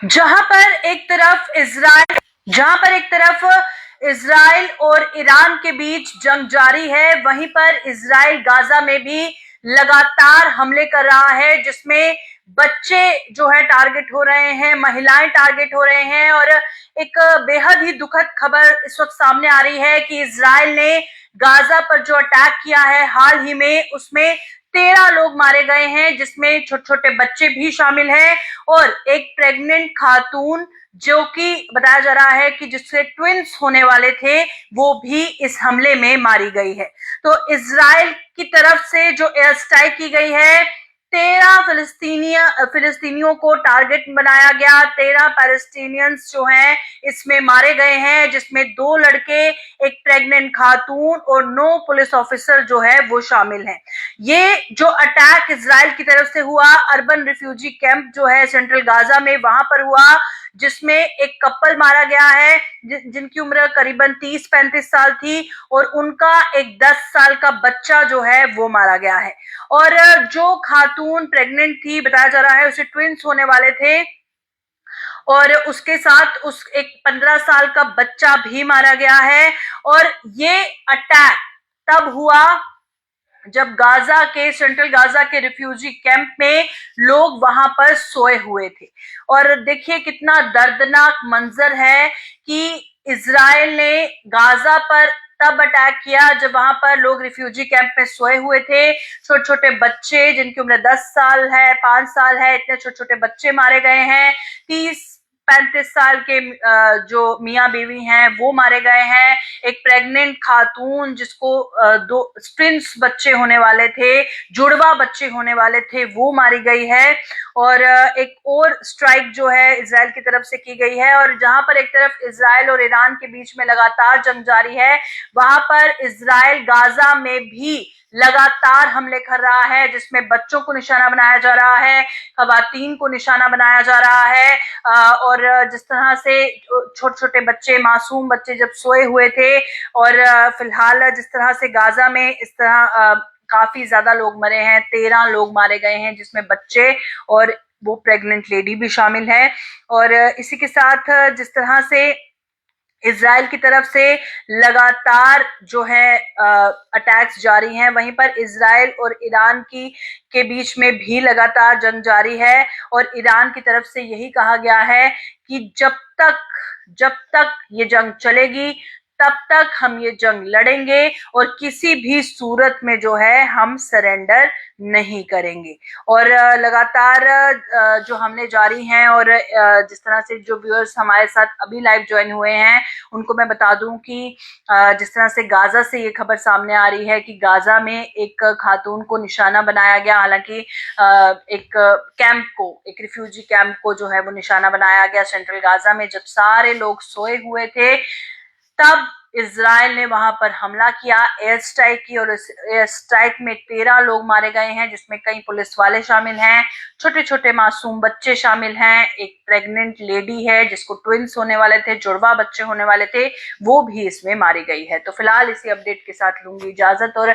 जहां पर एक तरफ इजराइल और ईरान के बीच जंग जारी है, वहीं पर इजराइल गाजा में भी लगातार हमले कर रहा है, जिसमें बच्चे जो है टारगेट हो रहे हैं, महिलाएं टारगेट हो रहे हैं। और एक बेहद ही दुखद खबर इस वक्त सामने आ रही है कि इजराइल ने गाजा पर जो अटैक किया है हाल ही में, उसमें 13 लोग मारे गए हैं, जिसमें छोटे छोटे बच्चे भी शामिल हैं और एक प्रेग्नेंट खातून जो कि बताया जा रहा है कि जिससे ट्विंस होने वाले थे, वो भी इस हमले में मारी गई है। तो इजराइल की तरफ से जो एयर स्ट्राइक की गई है, 13 फिलिस्तीनियों को टारगेट बनाया गया। 13 पैलेस्टीनियंस जो हैं इसमें मारे गए हैं, जिसमें 2 लड़के, एक प्रेग्नेंट खातून और 9 पुलिस ऑफिसर जो है वो शामिल हैं। ये जो अटैक इजराइल की तरफ से हुआ अर्बन रिफ्यूजी कैंप जो है सेंट्रल गाजा में, वहां पर हुआ, जिसमें एक कपल मारा गया है जिनकी उम्र करीबन 30-35 साल थी और उनका एक 10 साल का बच्चा जो है वो मारा गया है। और जो खातून प्रेग्नेंट थी, बताया जा रहा है उसे ट्विंस होने वाले थे और उसके साथ उस एक 15 साल का बच्चा भी मारा गया है। और ये अटैक तब हुआ जब गाजा के सेंट्रल गाजा के रिफ्यूजी कैंप में लोग वहां पर सोए हुए थे। और देखिए कितना दर्दनाक मंजर है कि इजराइल ने गाजा पर तब अटैक किया जब वहां पर लोग रिफ्यूजी कैंप में सोए हुए थे। छोटे छोटे बच्चे जिनकी उम्र 10 साल है, 5 साल है, इतने छोटे छोटे बच्चे मारे गए हैं। 30-35 साल के जो मियाँ बीवी हैं वो मारे गए हैं। एक प्रेग्नेंट खातून जिसको 2 ट्विंस बच्चे होने वाले थे, जुड़वा बच्चे होने वाले थे, वो मारी गई है। और एक और स्ट्राइक जो है इजराइल की तरफ से की गई है। और जहां पर एक तरफ इजराइल और ईरान के बीच में लगातार जंग जारी है, वहां पर इजराइल गाजा में भी लगातार हमले कर रहा है, जिसमें बच्चों को निशाना बनाया जा रहा है, खवातीन को निशाना बनाया जा रहा है। और जिस तरह से छोटे छोटे बच्चे, मासूम बच्चे जब सोए हुए थे, और फिलहाल जिस तरह से गाजा में इस तरह काफी ज्यादा लोग मरे हैं, 13 लोग मारे गए हैं, जिसमें बच्चे और वो प्रेग्नेंट लेडी भी शामिल है। और इसी के साथ जिस तरह से इजराइल की तरफ से लगातार जो है अटैक्स जारी हैं, वहीं पर इजराइल और ईरान के बीच में भी लगातार जंग जारी है। और ईरान की तरफ से यही कहा गया है कि जब तक ये जंग चलेगी तब तक हम ये जंग लड़ेंगे और किसी भी सूरत में जो है हम सरेंडर नहीं करेंगे। और लगातार जो हमले जारी हैं। और जिस तरह से जो व्यूअर्स हमारे साथ अभी लाइव ज्वाइन हुए हैं उनको मैं बता दूं कि जिस तरह से गाजा से ये खबर सामने आ रही है कि गाजा में एक खातून को निशाना बनाया गया। हालांकि एक रिफ्यूजी कैंप को जो है वो निशाना बनाया गया सेंट्रल गाजा में, जब सारे लोग सोए हुए थे, तब इजराइल ने वहां पर हमला किया, एयर स्ट्राइक की। और इस एयर स्ट्राइक में 13 लोग मारे गए हैं, जिसमें कई पुलिस वाले शामिल हैं, छोटे छोटे मासूम बच्चे शामिल हैं, एक प्रेग्नेंट लेडी है जिसको ट्विंस होने वाले थे, जुड़वा बच्चे होने वाले थे, वो भी इसमें मारी गई है। तो फिलहाल इसी अपडेट के साथ लूंगी इजाजत और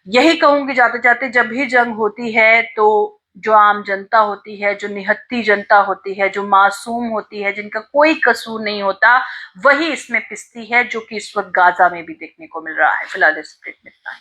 यही कहूंगी जाते जाते, जब भी जंग होती है तो जो आम जनता होती है, जो निहत्ती जनता होती है, जो मासूम होती है, जिनका कोई कसूर नहीं होता, वही इसमें पिसती है, जो कि इस वक्त गाजा में भी देखने को मिल रहा है। फिलहाल इस अपडेट में इतना ही।